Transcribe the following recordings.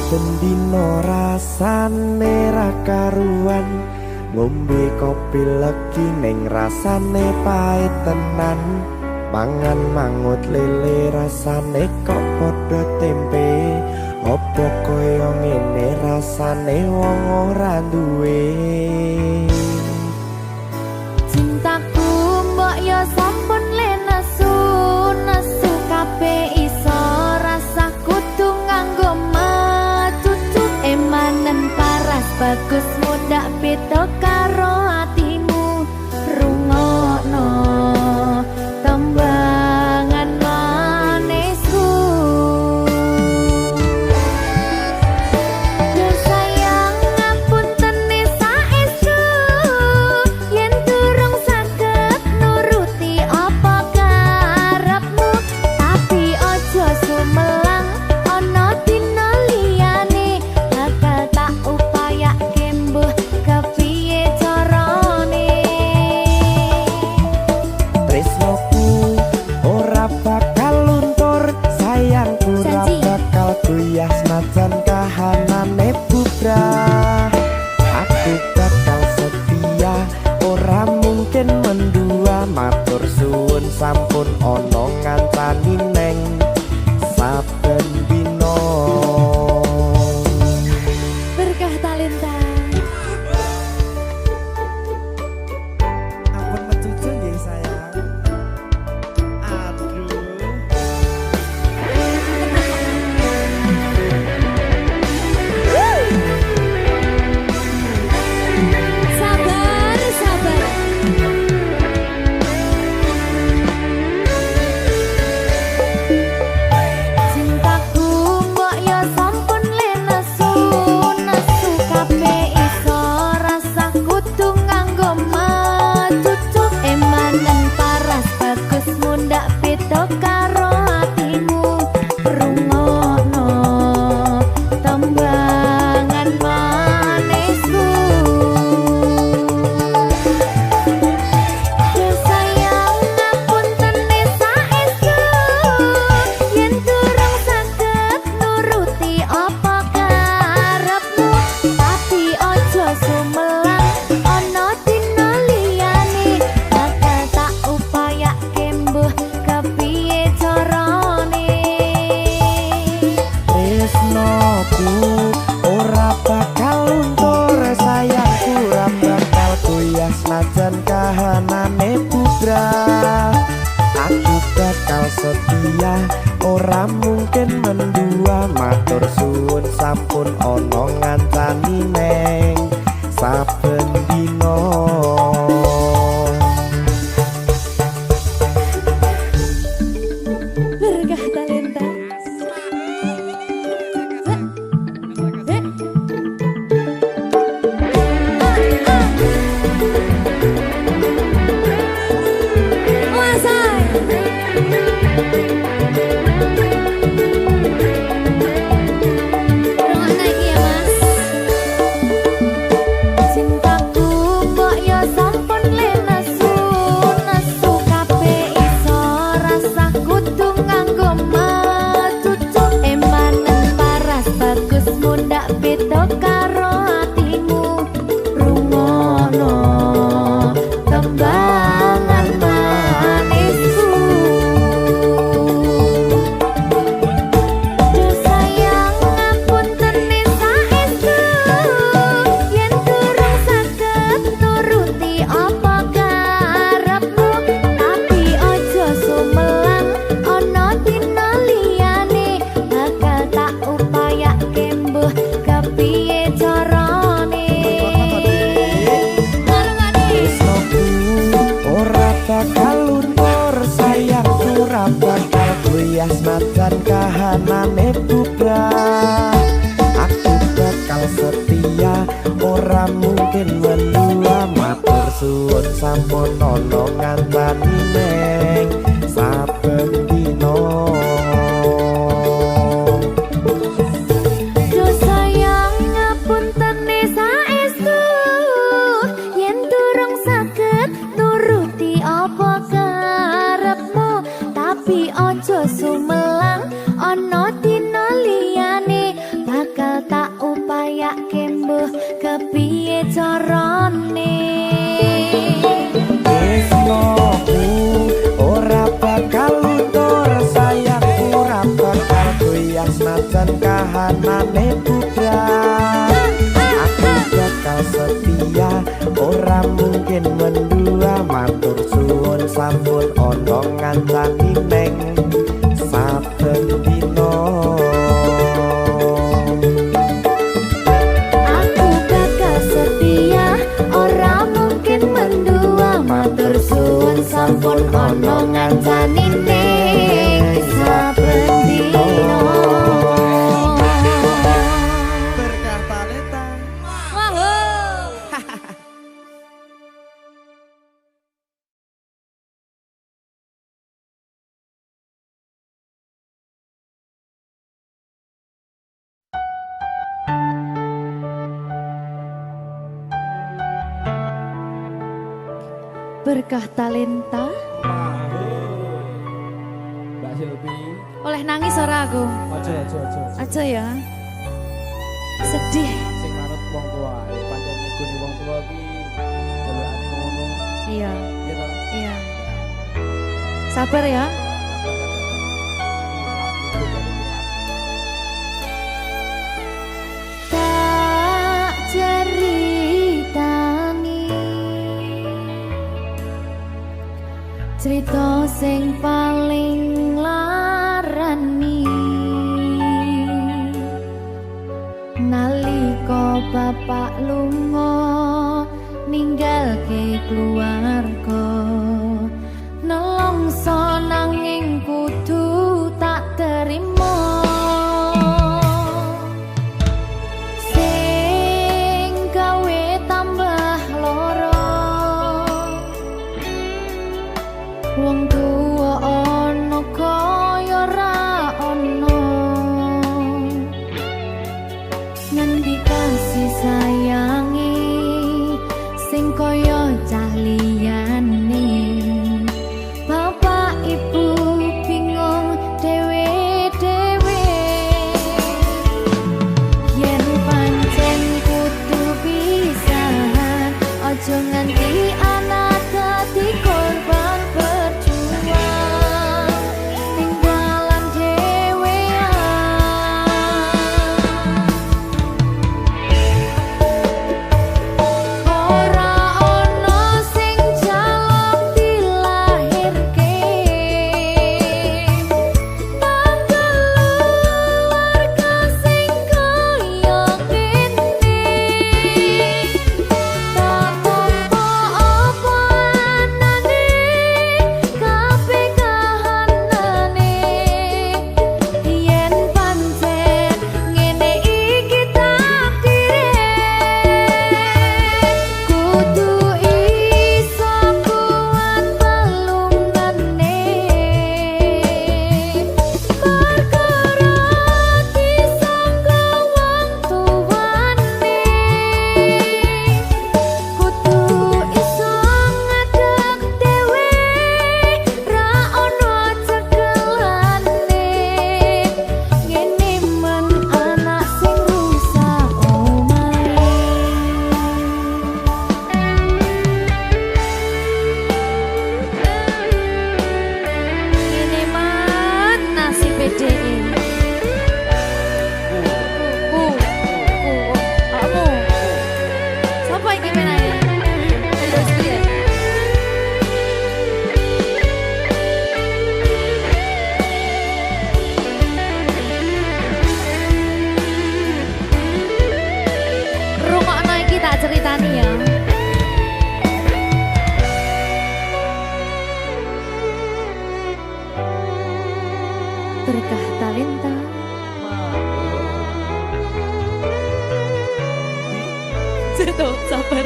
Dino rasane ra karuan, ngombe kopi legi ning rasane pahit tenan. Mangan mangut lele rasane kok padha tempe, opo koyo ngene rasane wong ora duwe. Cintaku mbok yo sampun le nesu kabeh iso rasa kudu nganggo matutu emanen paras bagus mudak beda karo atimu rungokno tembangan manisku. Yo sayang ngapunten saestu yen durung saged nuruti apa karepmu, tapi ojo sumelang ana dina liyane bakal tak upayake mbuh kepiye carane. Tresnoku ora bakal luntur, sayangku ora bakal goyah senajan kahanane bubrah. Aku bakal setia, ora mungkin mendua. Matur suwun sampun ana ngancani neng saben dina. Berkah talenta. Ampun mecucu nggih sayang. Aduh. Sabar, sabar. Cintaku mbok yo sampun le nesu kabeh iso rasa kudu nganggo matutu emanen paras bagus mundak beda karo atimu rungokno tembangan manisku. Yo sayang ngapunten saestu yen durung saged nuruti apa karepmu, tapi ojo sumelang ana dina liyane bakal tak upayake mbuh kepiye carane. Tresnoku ora bakal luntur, sayangku ora bakal goyah senajan kahanane bubrah. Aku bakal setia, ora mungkin mendua. Matur suwun sampun ana ngancani neng saben dina. Berkah talenta. Cintaku mbok yo sampun le nesu kabeh iso rasa kudu nganggo matutu emanen paras bagus mundak beda karo atimu rungokno tembangan manisku. Yo sayang ngapunten saestu yen durung saged nuruti apa karepmu, tapi ojo sumelang ana dina liyane bakal tak upayake mbuh kepiye carane. Tresnoku ora bakal luntur, sayangku ora bakal goyah senajan kahanane bubrah. Aku bakal setia, ora mungkin mendua. Matur suwun sampun ana ngancani neng saben dina. Yo sayang ngapunten saestu yen durung saged nuruti apa karepmu, tapi ojo sumelang ana dina liyane bakal mungkin mendua matur suwun sampun ana ngancani neng saben dina. Aku bakal setia ora mungkin mendua matur suwun sampun ana ngancani neng saben dina. Berkah talenta. Berkah talenta. Mbak Silvi, Oleh nangis ora aku? aja. Aja ya. Sedih. Sing manut wong tua, pancen ngikuni wong tua ki jalukane ngono. Iya, Ya toh. iya. Sabar ya. Tak ceritani cerita sing paling larani nalika bapak lunga ninggalke keluarga nelongso nanging kudu tak terima sing gawe tambah loro wong tuwa ana kaya ra ana ngendi kasih sayangi sing kaya cah liyane bapak ibu bingung dewe-dewe yen pancen kudu pisahan aja nganti anak dadi korban berjuang tinggalan dhewean ora ana sing jaluk dilahirke nang keluarga sing kaya kene tak tampa apa anane kabeh kahanane yen pancen ngene iki takdire kudu iso kuat pelungane perkara disangka wong tuwane kudu iso ngadeg dhewe ra ono cekelane ngene men anak sing rusak omahe ngene men nasib dhewe kamu siapa iki menane terus piye rungokno iki tak ceritani ya berkah talenta Seto, sabar.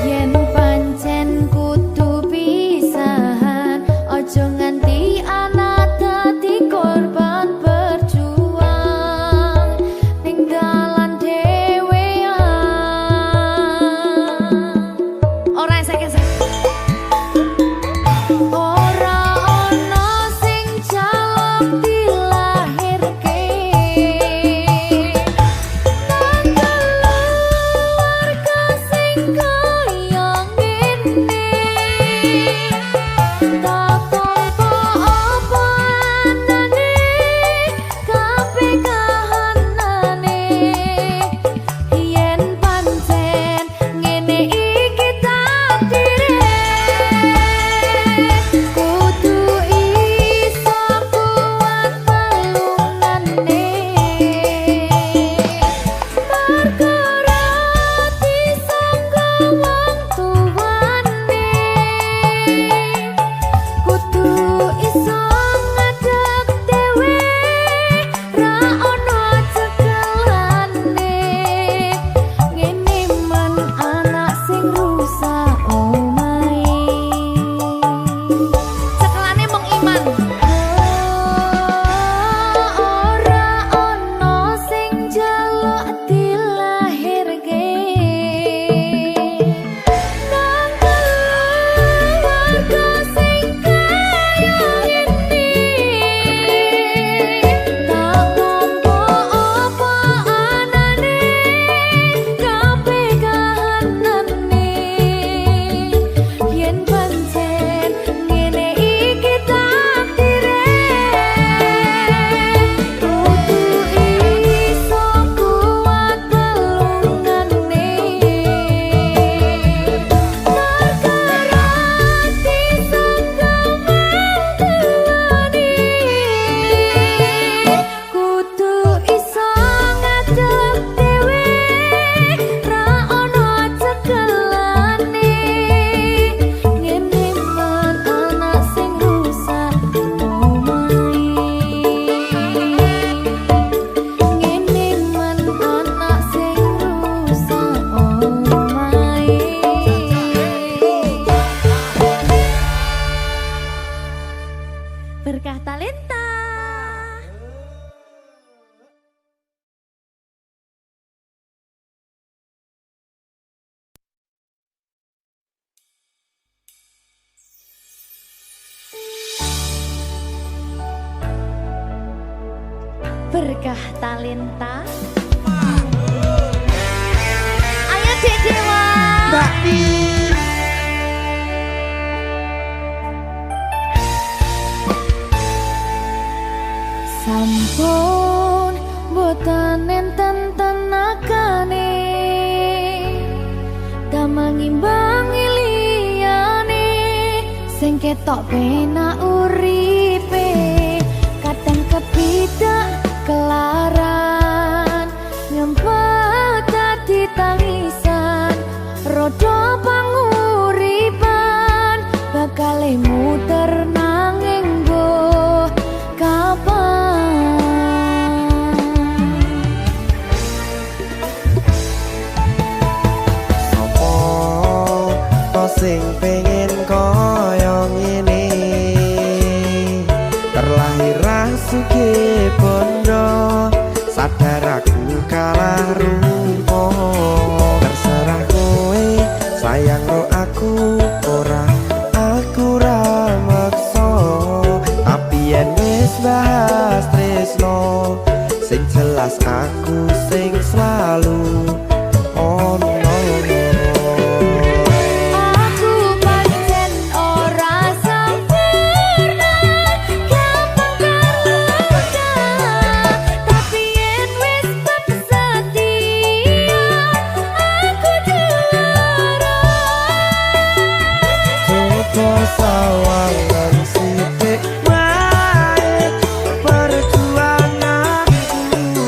Yen pancen kudu pisahan, ojo nganti anak dadi korban berjuang ning dalan dhewean. Ora esek-esek. Ora ono sing jaluk dilahirke Berkah talenta. Ayo Dek Dewa. Mbak Di. Sampun boten enten tenagane damang imbangi liyane sing ketok penak uripe kadang kepidak kelaran ngempet dadi tangisan rodo panguripan bakal muter nanging mbok kapan. Sing pengen koyo ngene terlahir rasuke bondo sadar aku kalah rupa terserah kowe sayang no aku ora aku ra maksa tapi yen wis bahas tresno sing jelas aku sing selalu ono. Sawangan sithik wae perjuanganku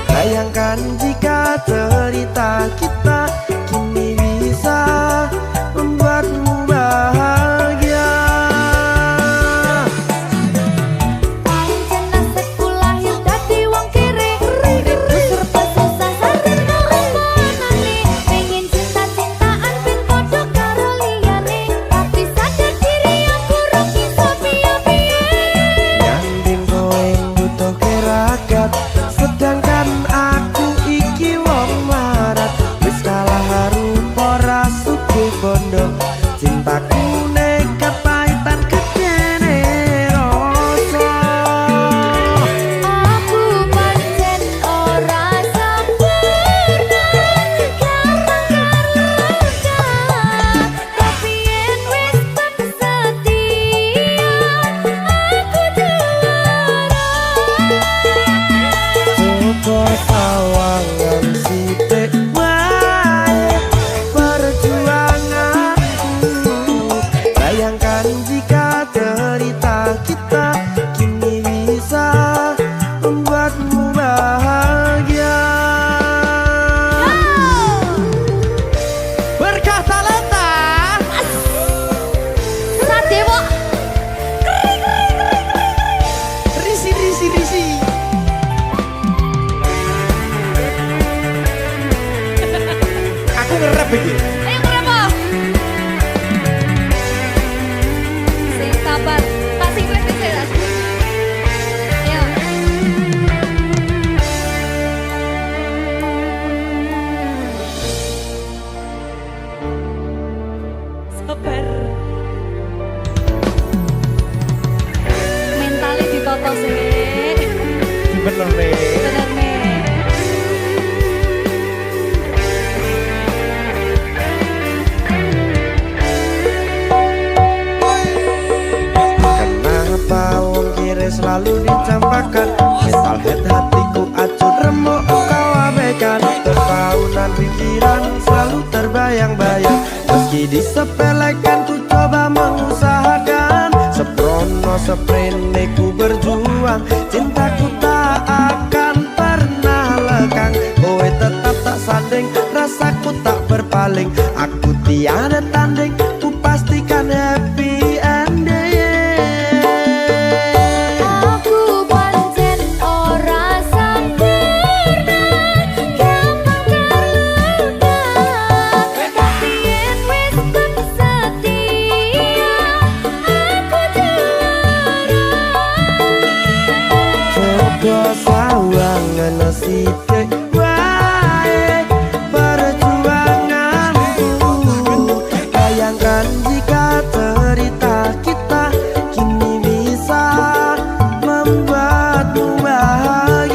bayangkan jika cerita kita kini bisa membuatmu bahagia. Pancen nasibku lahir dadi wong kere uripku serba susah sadar omonane pengen cinta-cintaan ben padha karo liyane tapi sadar diri aku rugi piye-piye Nyanding kowe butuh keragat sedangkan aku iki wong marat wis kalah rupa rasuke bondo cintaku nekat pahitan kedene rasa. aku pancen ora sempurna gampang karo tapi yen wis setia aku juara. Coba sawangan sithik wae perjuanganku bayangkan jika cerita kita kini bisa membuatmu bahagia. Berkah talenta Sadewo risi risi risi aku ngerep iki. ayo kenapa? Sing sabar, tak sing kritis ya. Ayo. Sabar. Mentalnya ditoto sih. Bener nih. Bener nih. Kenapa wong kiri selalu dicampakkan mental head hatiku acuh remuk kau abaikan tertaunan pikiran selalu terbayang-bayang meski disepelekan ku coba mengusahakan seprono seprene ku berjuang cintaku tak akan pernah lekang kowe tetap tak sanding rasaku tak berpaling aku tiada tanding ku pastikan happy ending. Aku pancen ora sempurna gampang terluka tapi yen wis setia aku juara. Coba sawangan sithik wae perjuanganku bayangkan jika cerita kita kini bisa membuatmu bahagia.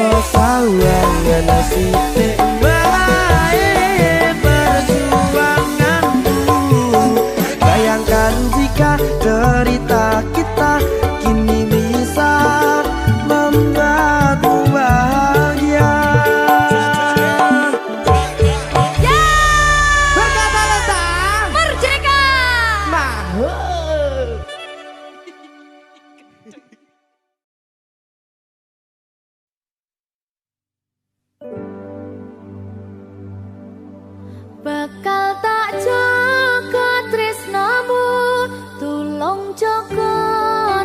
kok sawangan sithik bae perjuanganku. Bayangkan jika cerita kita kini bisa membuatmu bahagia. Ya, Berkata Lesta merdeka. Mahal. Bakal tak jaga tresnamu, tulung jaga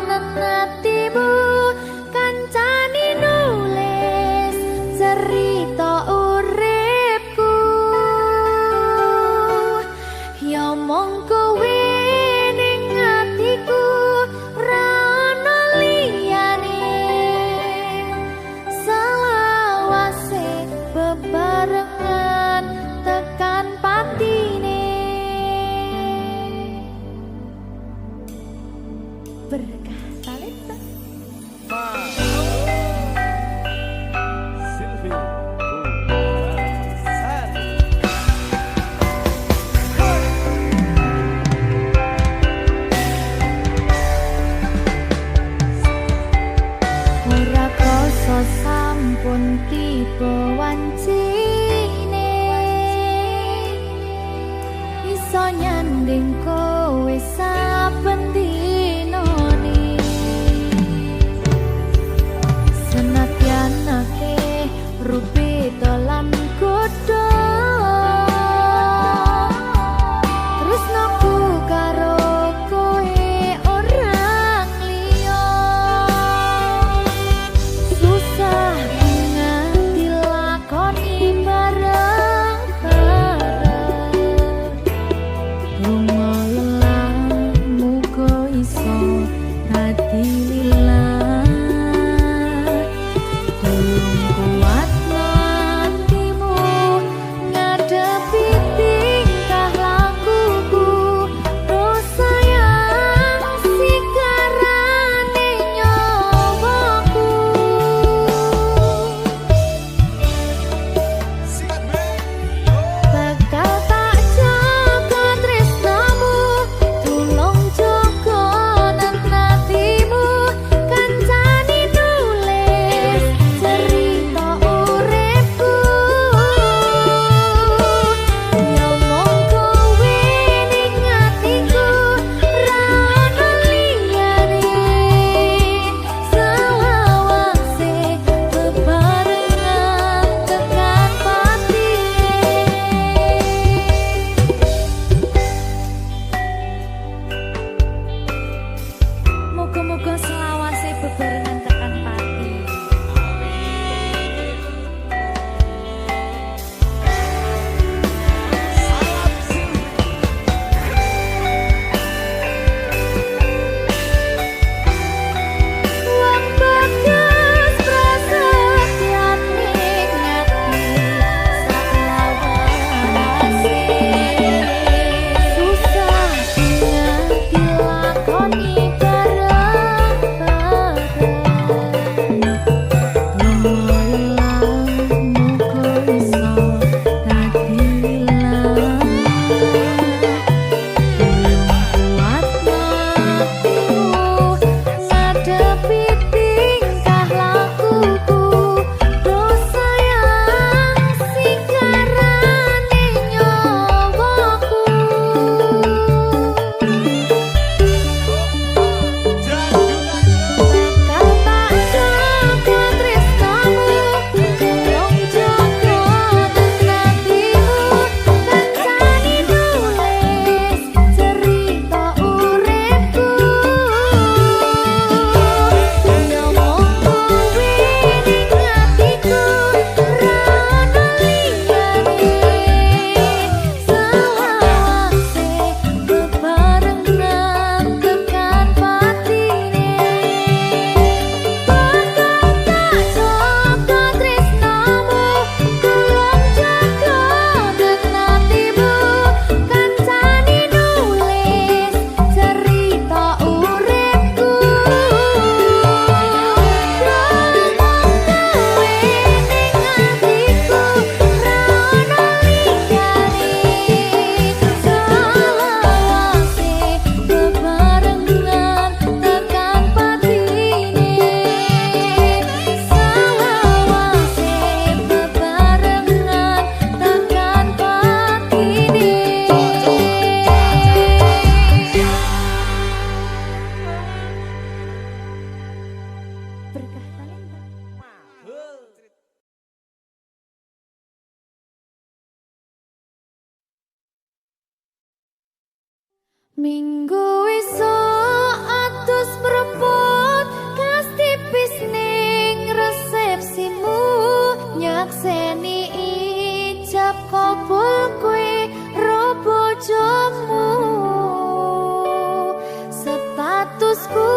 nenatimu. Kancani nulis cerita uripku, ya mong kowe ning atiku ra ono liyane. Selawase bebarengan tekan patine. Berkah talenta. Silvi. Ora krasa sampun tiba wancine, iso nyanding kowe saben dinane. Senadyan akeh rupita lan godha, tresnaku karo kowe orang liya. Susah nganti lakoni bareng-bareng. Lunga lelah muga iso dadi lillah. Tulung kuatno Minggu esuk atus mrepot kas tipis ning resepsimu nyakseni ijab kabul kowe ro bojomu statusku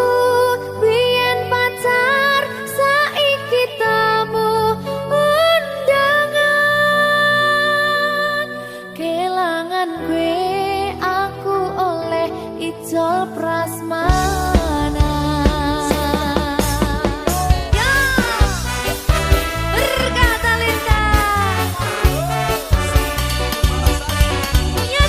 biyen pacar saiki tamu undangan kelangan kowe aku oleh ijol prasmana ya berkata Linda ya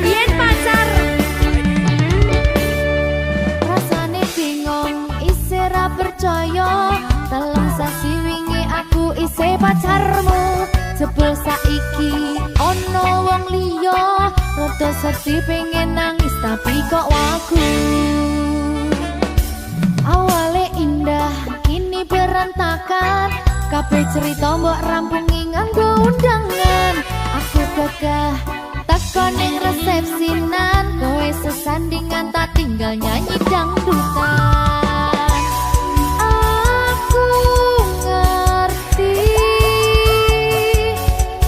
yen pacar rasane bingung isih ra percaya telung sasi wingi aku isih pacarmu jebul saiki ono wong liya rada sedih pengen nangis tapi kok wagu awale indah kini berantakan kabeh cerita mbok rampungi nganggo undangan aku gagah takon ning resepsinan kowe sesandingan tak tinggal nyanyi dangdutan aku ngerti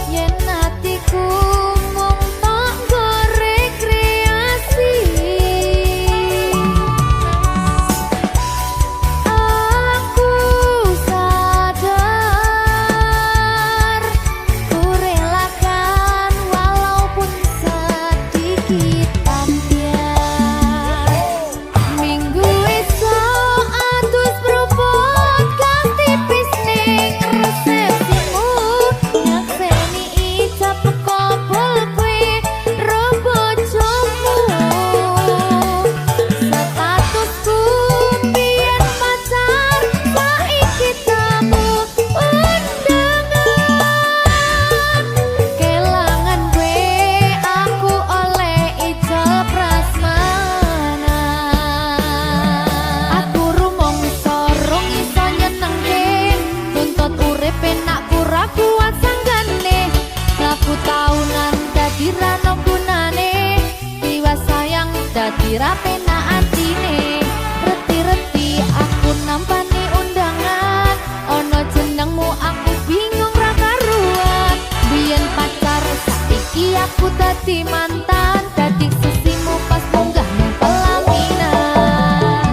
yen atiku mung tanggo rekreasi aku sadar ku relakan walaupun sedikit ambiar minggu esok atus propot kan tipis ning resepsimu nyakseni ijab kabul kowe ro bojomu statusku biyen pacar saiki tamu undangan kelangan kowe aku oleh ijol prasmana aku rumangsa rong iso nyenengke tuntut urip enak pura kuat sanggane aku taunan dadi rano gunane tiwas sayang dadi ra penak atine reti-reti aku nampani undangan ono jenengmu aku bingung ra karuan biyen pacar saiki aku dadi mantan dadi sesimu pas munggah ning pelaminan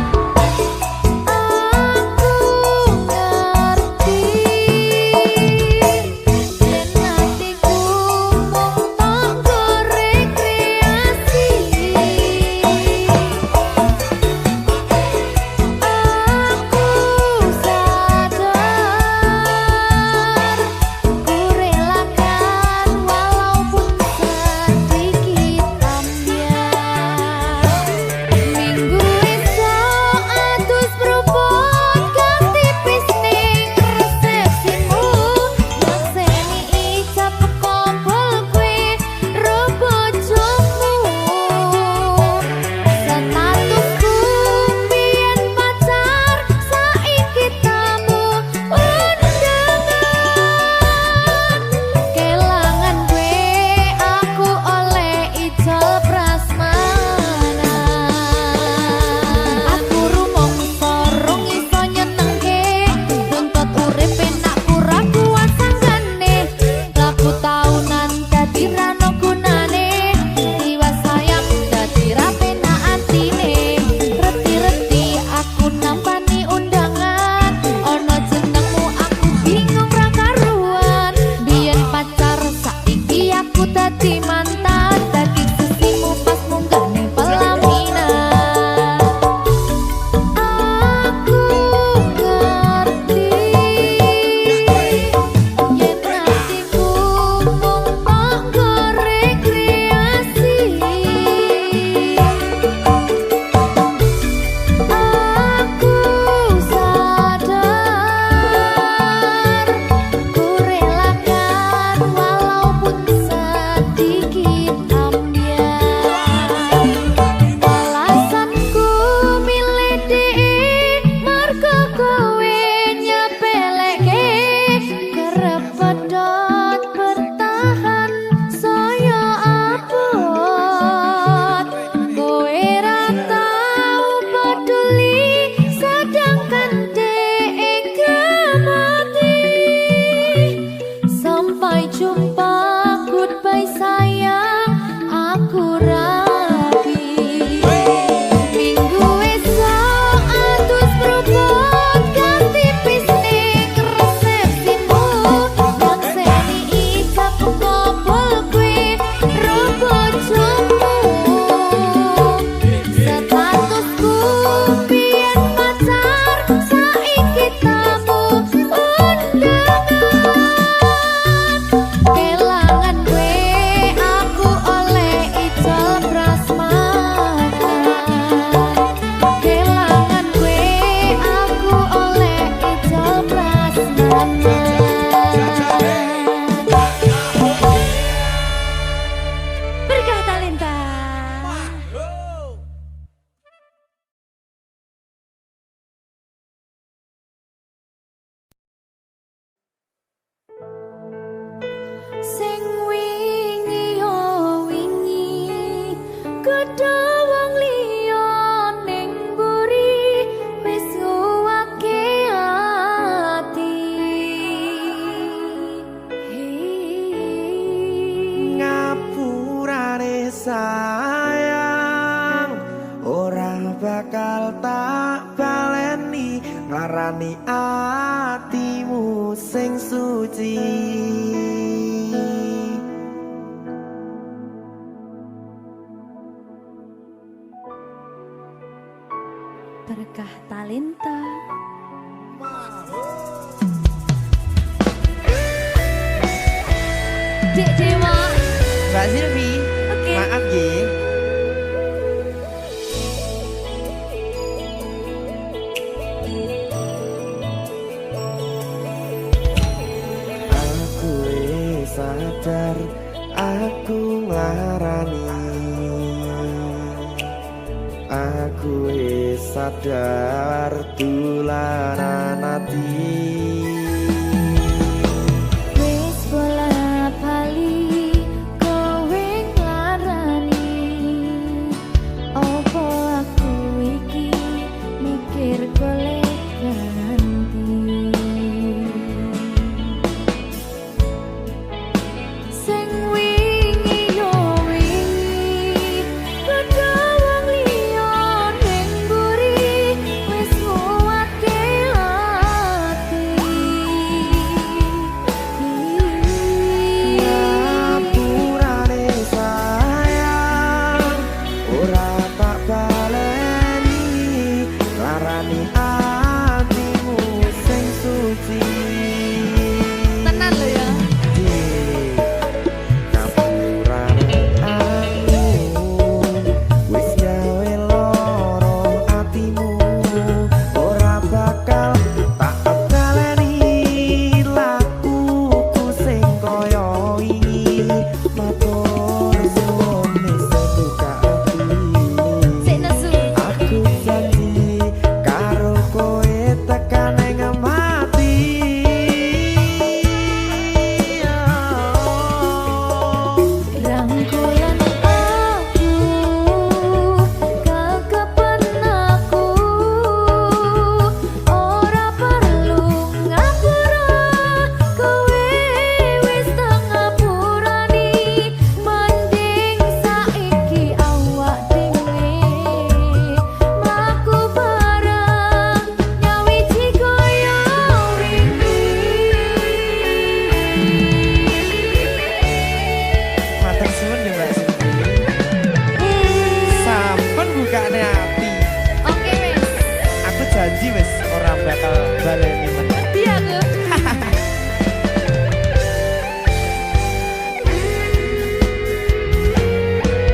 aku ngerti yen atiku mung tanggo rekreasi aku sadar ku relakan walaupun sedikit ambiar minggu esok atus propot kan tipis ning resepsimu nyakseni ijab kabul kowe ro bojomu statusku biyen pacar saiki tamu undangan kelangan kowe aku oleh ijol prasmana aku rumangsa rong iso nyenengke tuntut urip enak pura kuat sanggane laku taunan dadi rano gunane tiwas sayang dadi ra penak atine reti-reti aku nampani undangan ono jenengmu aku bingung ra karuan biyen pacar saiki aku dadi mantan dadi sesimu pas munggah Kedha wong liya ning mburi wis nguwake ati. Ngapurane sayang ora bakal tak baleni ngarani atimu sing suci. Berkah talenta. Dek Dewa. Mbak Silvi, Oke. maaf nggih. Aku wis sadar aku nglarani. Aku wis sadar tulanan ati. Wis bola bali kowe nglarani. Opo aku iki mikir golek ganti. Sing wingi yo wingi kedha wong liya ning mburi wis nguwake ati. Ngapurane sayang ora tak baleni larani atimu sing suci. Tenan lho ya. Ngapurane aku wis gawe loro atimu ora bakal tak baleni lakuku sing kaya wingi matur suwun wis buka ati. Sik nesu. Aku janji karo kowe tekan ing mati. Rangkulan aku kekapan aku ora perlu ngapura kowe wis tak ngapurani mending saiki awak dhewe mlaku bareng nyawiji kaya Matur suwun ya Mbak Silvi. Sampun bukane ati. Oke wis. Aku janji wis ora bakal baleni meneh. Ngerti aku.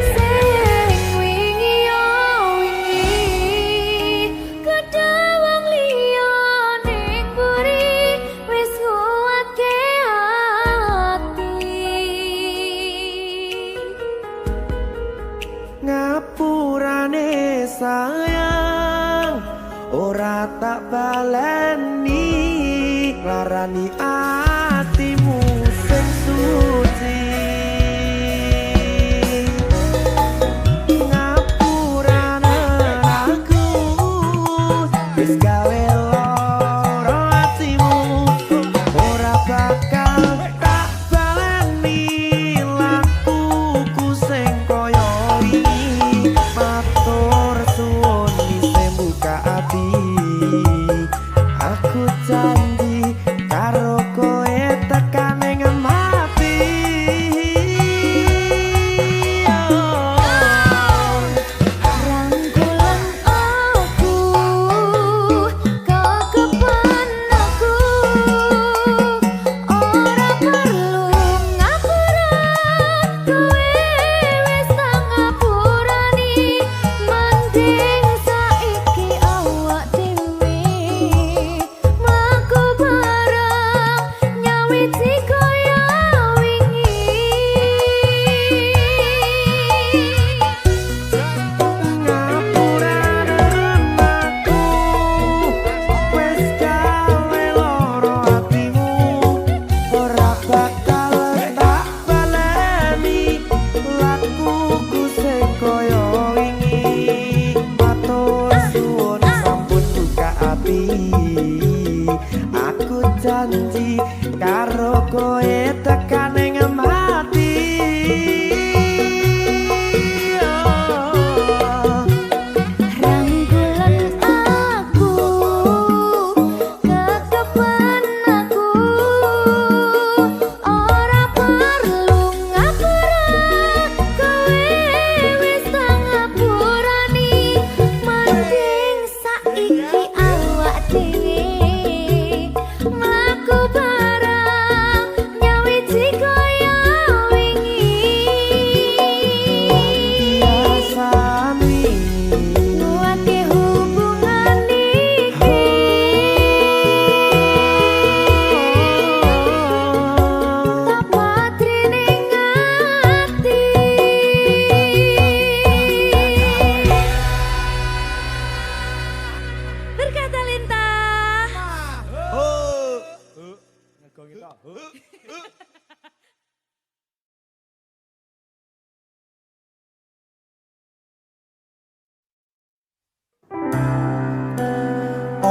Sing wingi yo wingi kedha wong liya ning mburi wis nguwake ati. Ngapurane sayang ora tak baleni larani atimu sing suci. Ngapurane aku wis gawe loro atimu ora bakal tak baleni lakuku sing kaya wingi matur suwun wis buka ati. Aku janji karo kowe janji karo kowe tekan ing mati.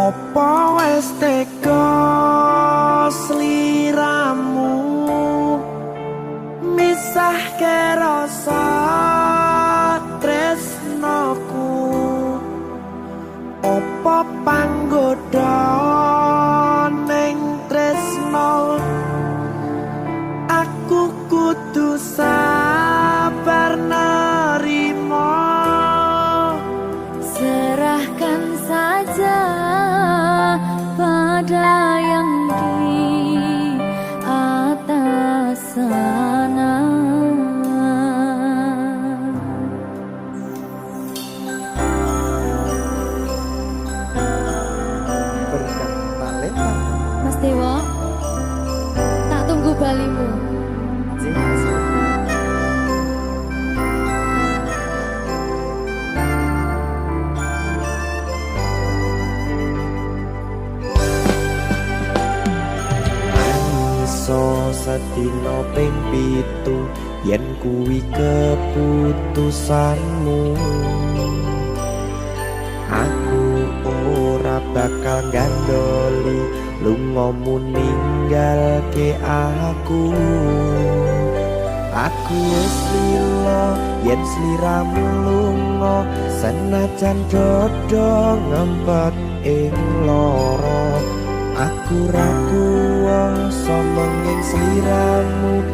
Opo wis teko sliramu misahke rasa tresnoku. Opo panggoda ning tresno aku kudu sabar nerima. Serahkan saja pada yang di atas sana. Berkat talenta Mas Dewo, tak tunggu balimu. Sedina ping 7 yen kuwi keputusanmu. Aku ora bakal gandoli lungamu ninggalke aku. Aku wis lilo yen sliramu lunga senajan dodo ngempet ing lara. Aku ra kuwasa menging sliramu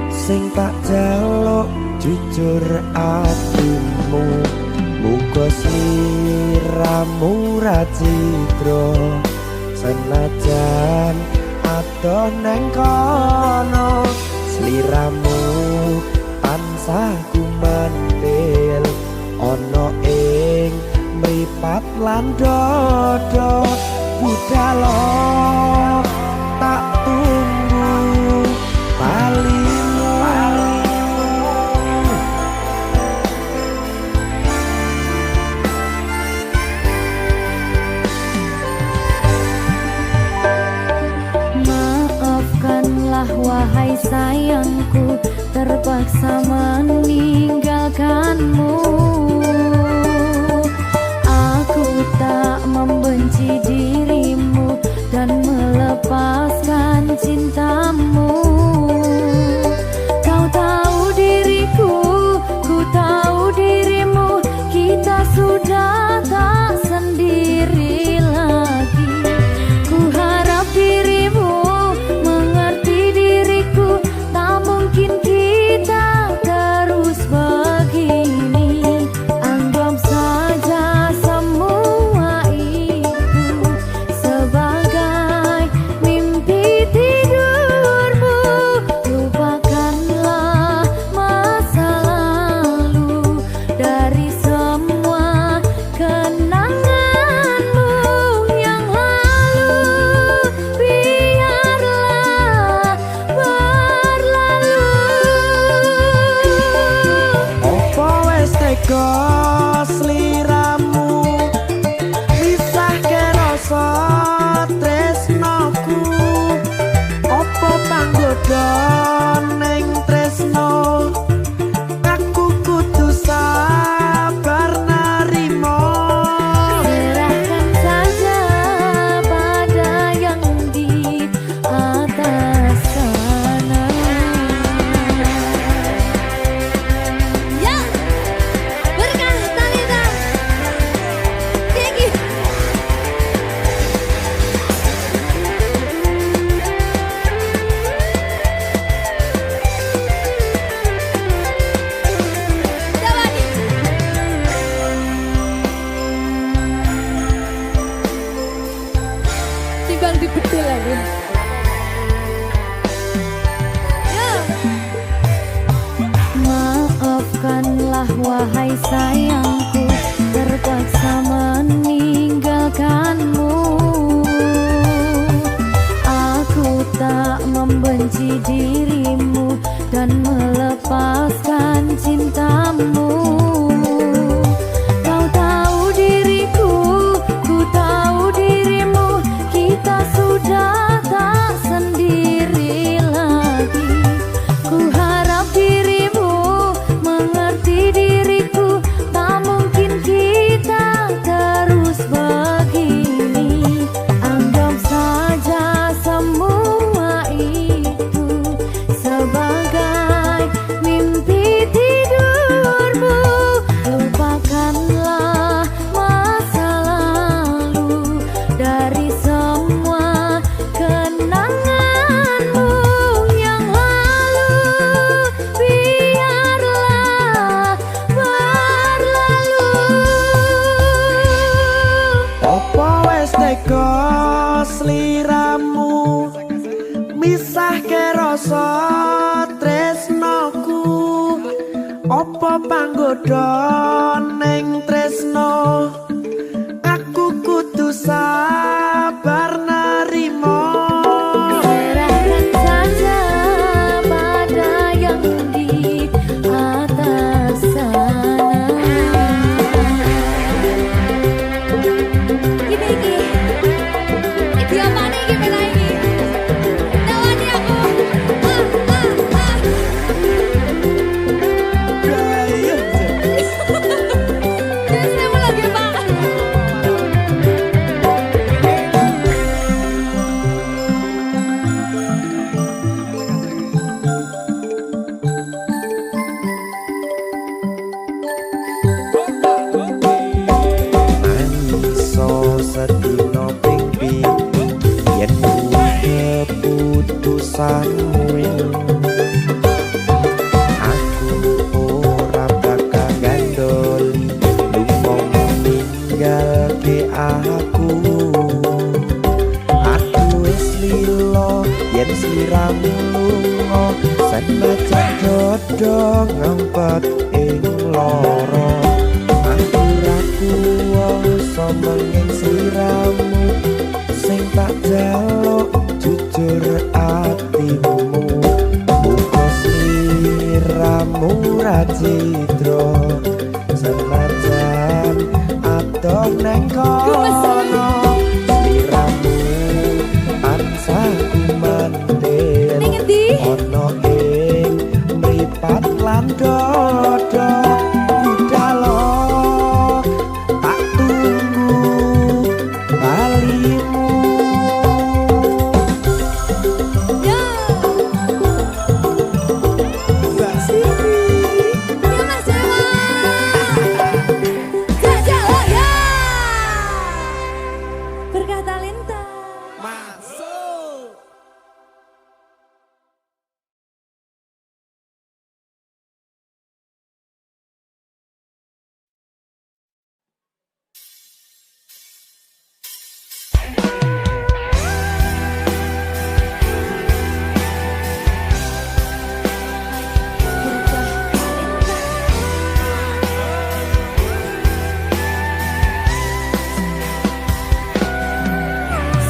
sing tak jaluk jujur atimu. Muga sliramu ra cidra senajan adoh neng kono. Sliramu tansah kumandel ana ing mripat lan dodo. Budalo tak tunggu balimu. Maafkanlah wahai sayangku, terpaksa meninggalkanmu. Aku tak membenci dirimu dan melepaskan cintamu. Kau tahu diriku, ku tahu dirimu, kita sudah tak sendiri lagi. Ku harap dirimu mengerti diriku, tak mungkin kita terus begini. Anggap saja semua itu sebagai mimpi tidurmu. Lupakanlah masa lalu dari semua kenanganmu yang lalu. Biarlah berlalu. Opo wis teko sliramu misahke rasa tresnoku. Opo panggoda ning tresno aku kudu sabar nerima. Serahkan saja pada yang di Betul lagi. Maafkanlah wahai sayangku, terpaksa meninggalkanmu. Aku tak membenci dirimu dan melepaskan cintamu. Kau tahu diriku, ku tahu dirimu, kita sudah tak sendiri lagi. Ku harap dirimu mengerti diriku, tak mungkin kita terus begini. Anggap saja semua itu sebagai mimpi tidurmu. Lupakanlah masa lalu dari semua kenanganmu yang lalu. Biarlah berlalu. Opo wes teko sliramu misahke rasa tresnoku. Opo panggoda ning tresno, aku kudu sabar narimo. Serahkan saja pada yang di atas sana. Iki apa nih gimana ini? Tawani aku. Terus saya lagi Pak. Iso sedino ping pitu yen keputusanmu. Aku ora bakal gandoli lunga ninggalke aku. Aku wis lilo yen sliramu lunga, senajan dodo ngempet ing loro. Aku ragu iso mengen sliramu, sing tak jaluk jujur atimu. Muga sliramu ra cidra, senajan adoh neng kono. Sliramu tansah kumandel Ning endi? ono ing mripat lan dodo. Budalo tak tunggu balimu. Ya. Mbak Siti. Ya Mas Jawa. Jajak oh ya. Berkah talenta. Masuk.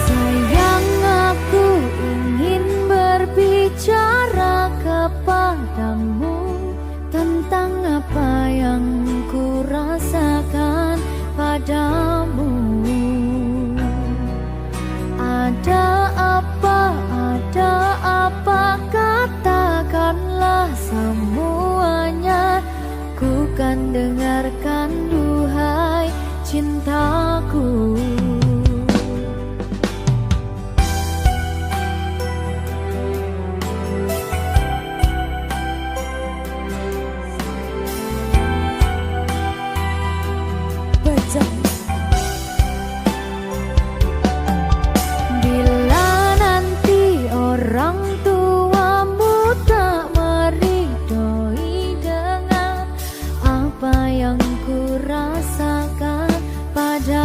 Sayang, aku ingin berbicara kepadamu tentang apa yang ku rasakan padamu. Ada apa, katakanlah semuanya. Ku kan dengarkan duhai cintaku. Bila nanti orang tuamu tak meridhoi dengan apa yang ku rasakan pada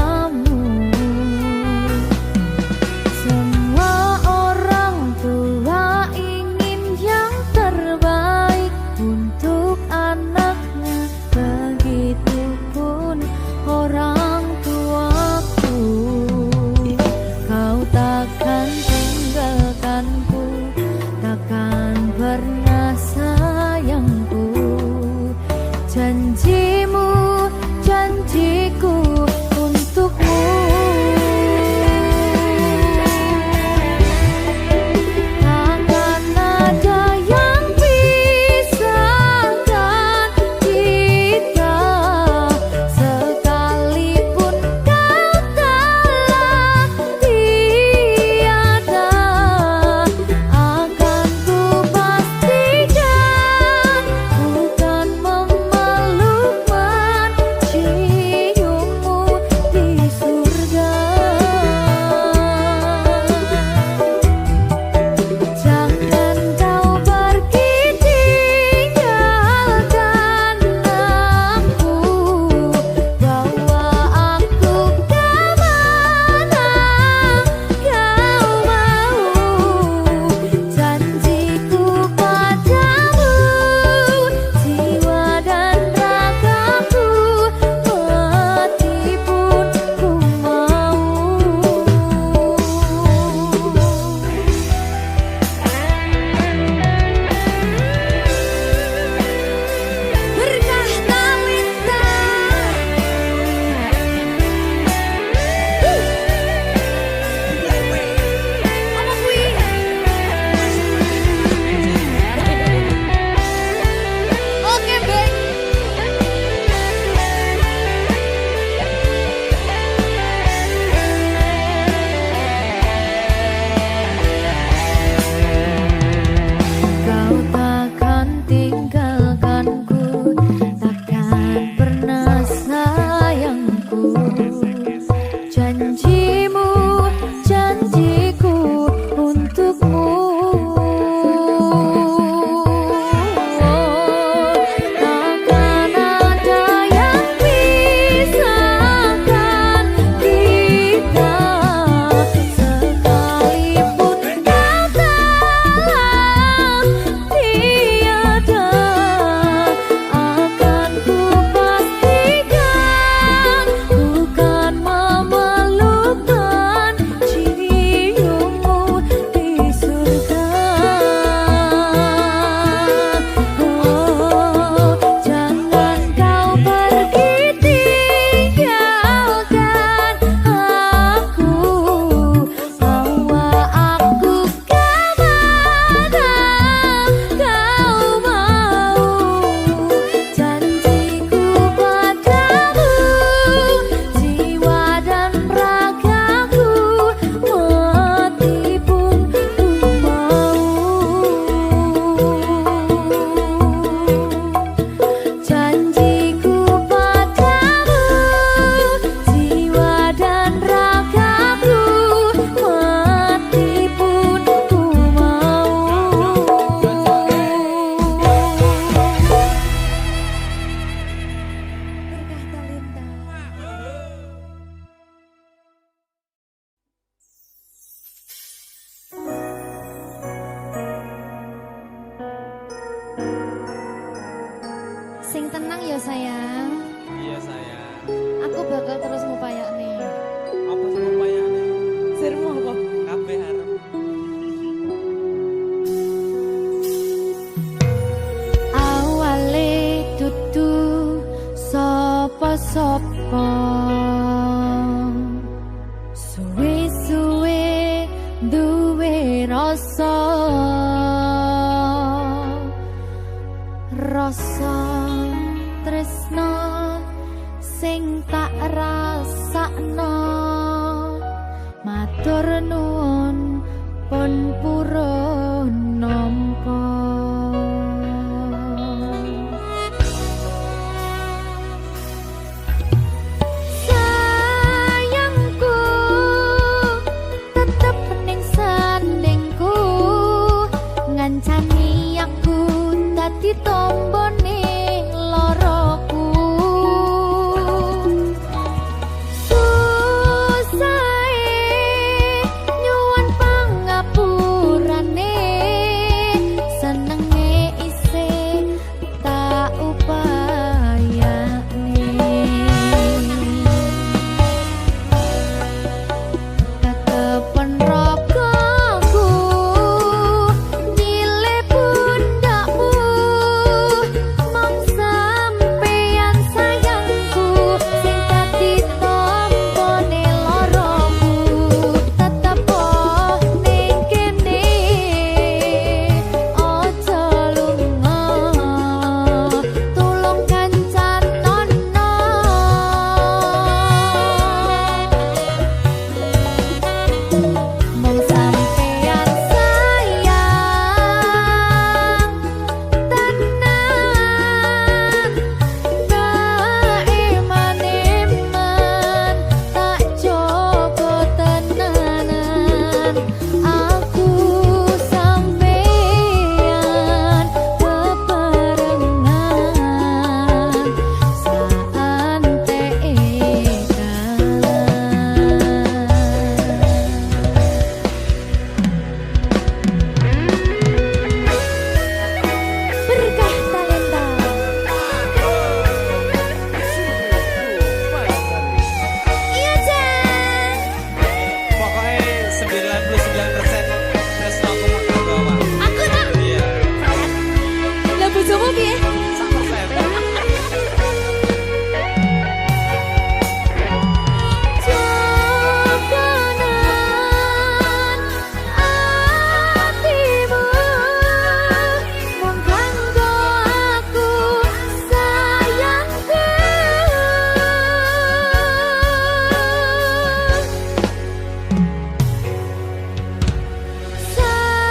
tenang ya sayang. Iya sayang. Aku bakal terus ngupayakne. Apa sih upayane? Sirmu apa? Kabeh arep. Awale dudu sapa-sapa. Suwe-suwe duwe rasa. Rasa tresno sing tak rasakno. Matur nuwun pun purun nampa. Sayangku tetep ning sandingku, ngancani aku dadi tombone loroku. Susahe nyuwun pangapurane, senenge isih tak upayane. Ketepen ragaku nyile pundakmu, mong sampeyan sayangku sing dadi tombone loroku. Tetep ning kene aja lunga, tulung kancanono. Mong sampeyan sayang tenan, tak eman-eman, tak jaga tenanan. Aku sampeyan bebarengan berkah talenta. Iya Jan. Pokoknya 99% tresno aku bakal bawa. Aku tak. Iya. Lah bojomu piye? 100%. Jokonan atimu mung kanggo aku sayangku.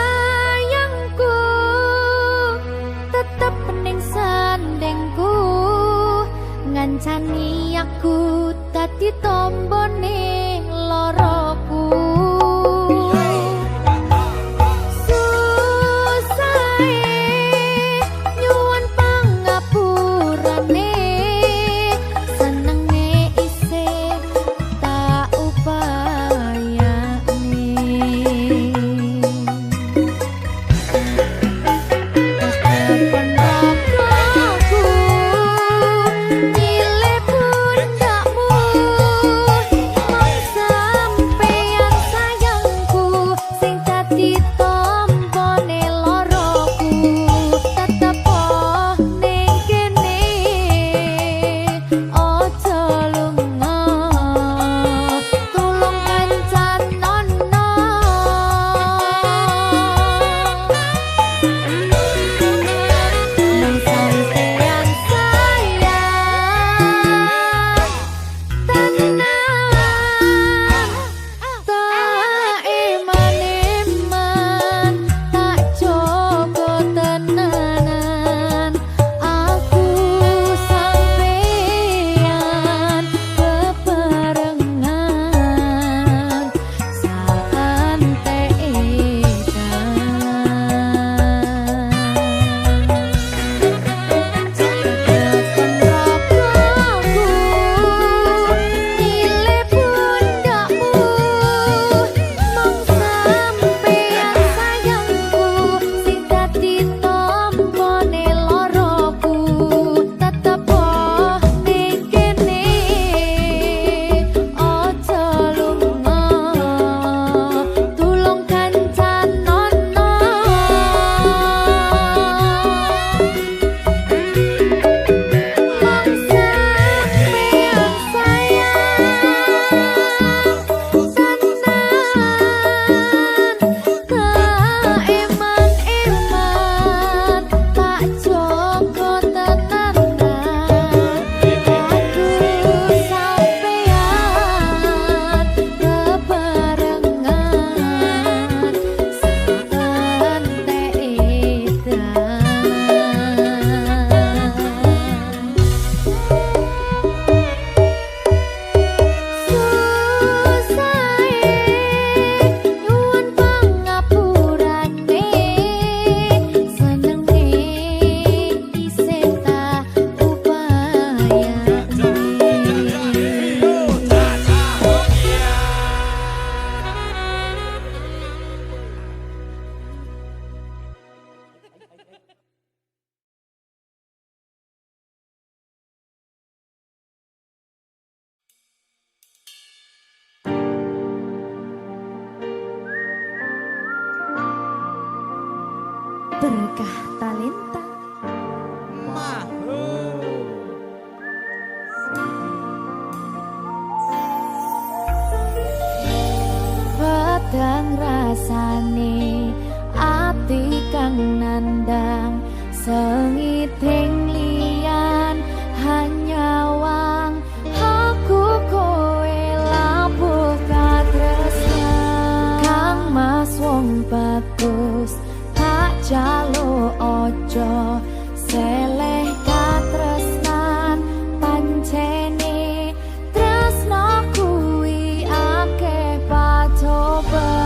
Sayangku tetep ning sandingku, ngancani aku dadi tombone loroku. Susahe nyuwun pangapurane, senenge isih tak upayane. Ketepen ragaku nyile pundakmu, berkah talenta. Pedang rasane ati kang nandang sengiting liyan hanya wang aku kowe labuh katresnan kang mas wong bagus tak jalo ojo seleh katresnan pancene tresno kuwi akeh pacoban.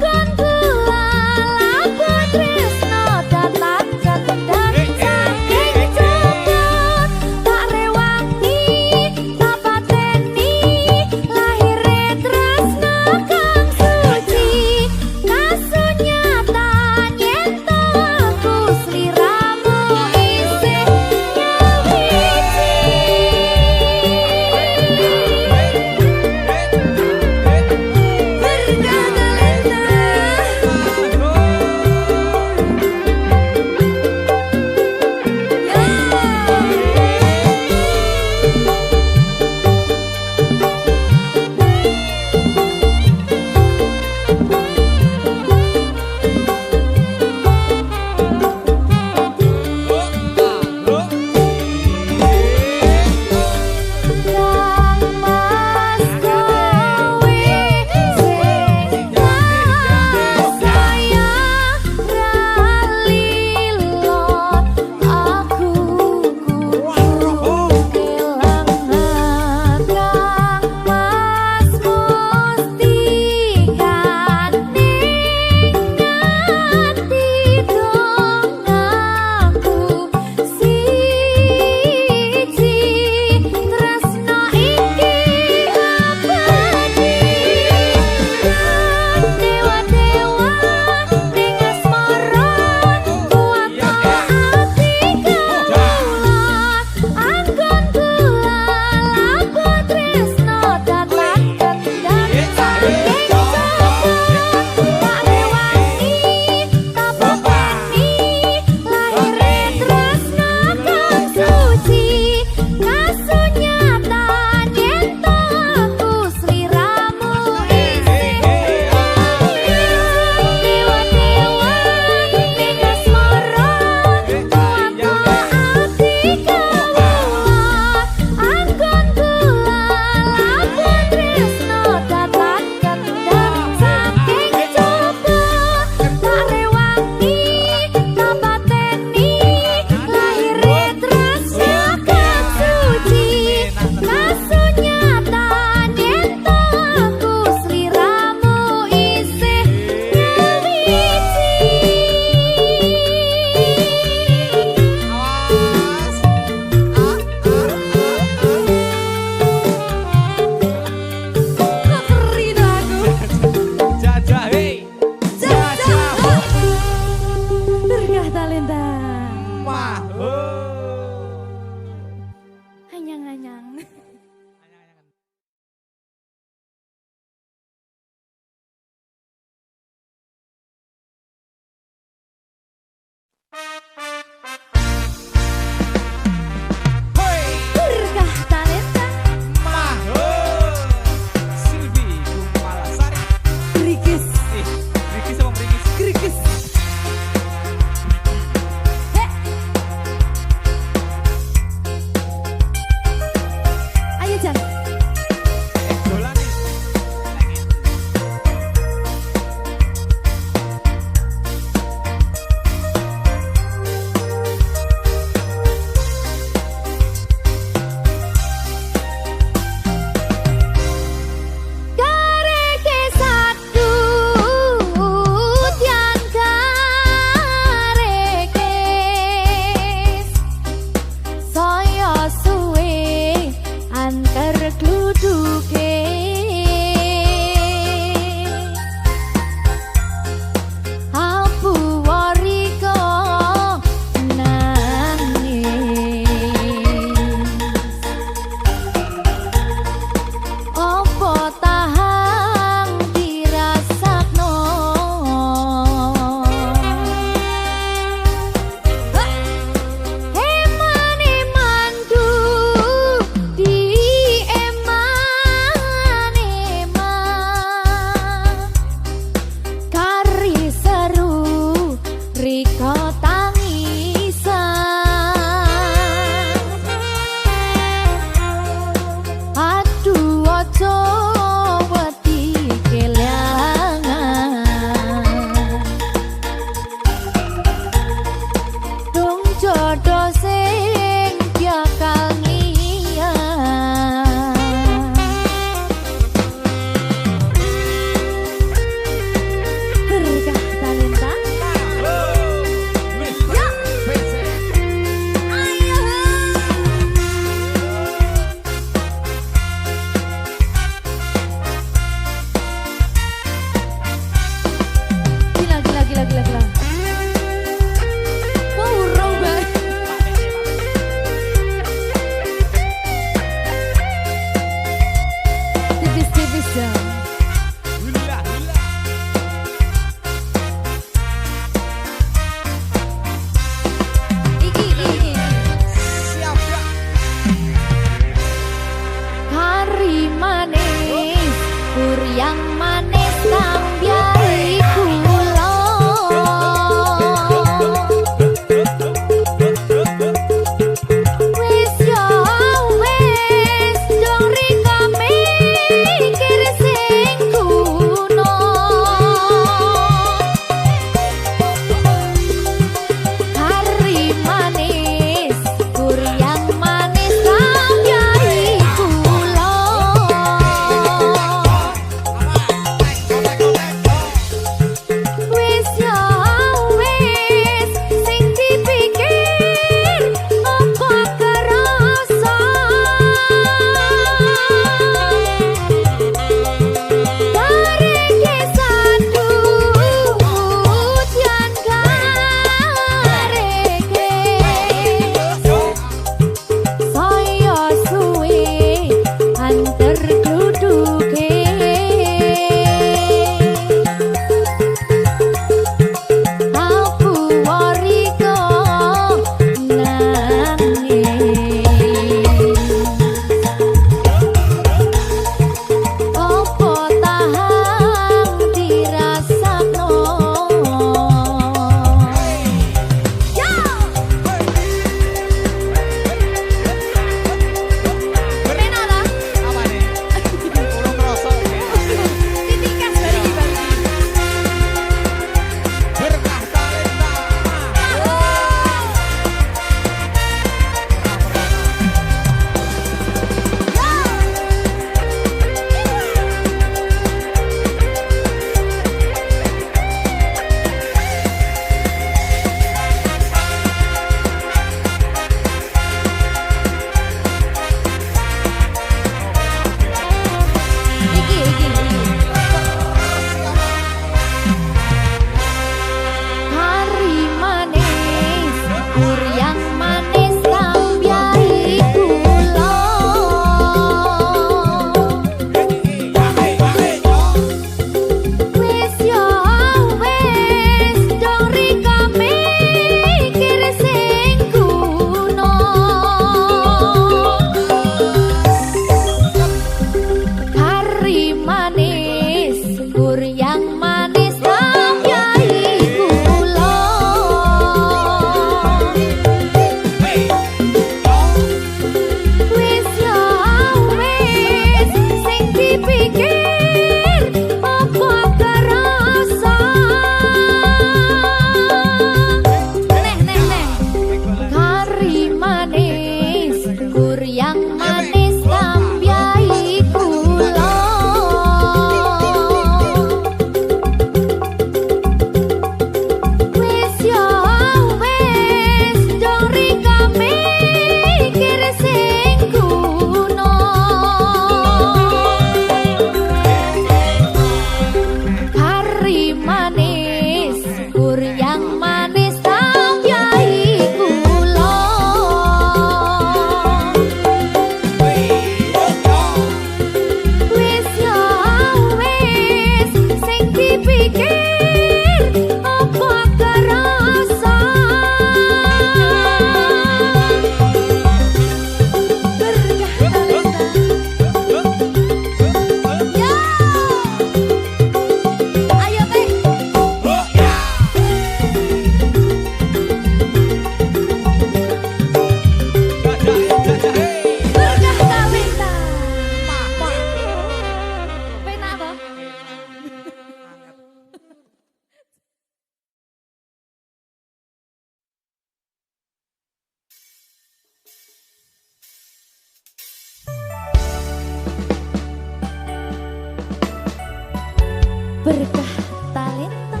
berkah talenta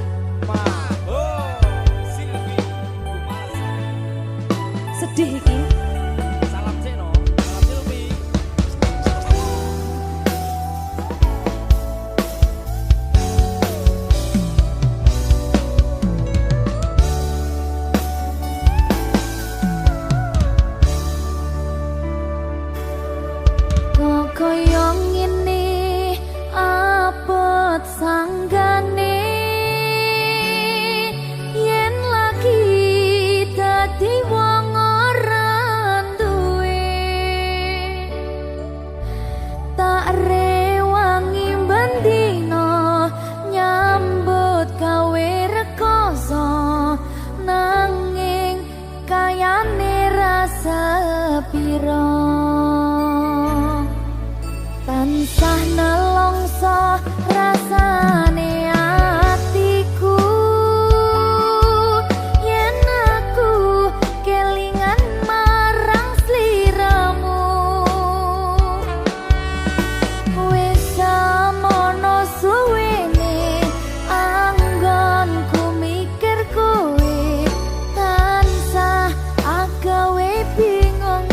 sedih iki Salam Seno, salam Silvi. kok koyo ngene abot sanggane yen lagi dadi wong ora duwe tak rewangi bendino nyambut gawe rekoso nanging kayane rasa piro tansah nelongso rasane atiku yen aku kelingan marang sliramu wis samono suwene anggonku mikir kowe tansah agawe bingung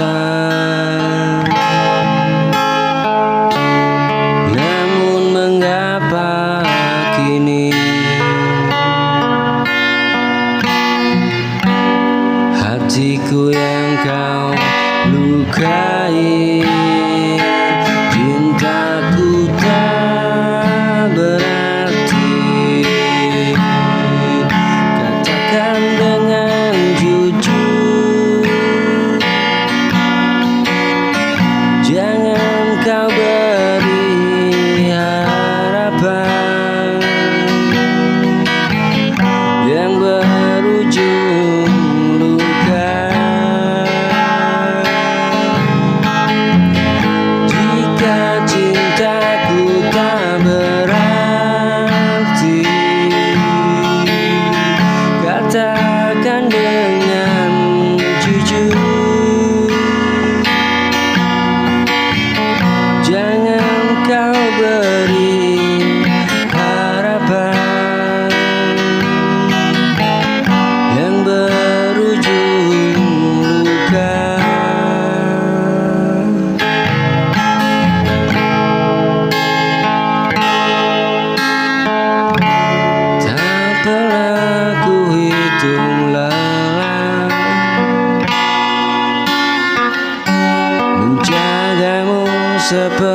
susah. Namun mengapa kini hatiku yang kau lukai, cintaku tak berarti. Katakan dengan jujur, jangan kau beri harapan yang berujung luka. Jika cintaku tak berarti, katakan dengan jujur, jangan kau beri harapan yang berujung luka. Tak pernah ku hitung lelah menjagamu seperti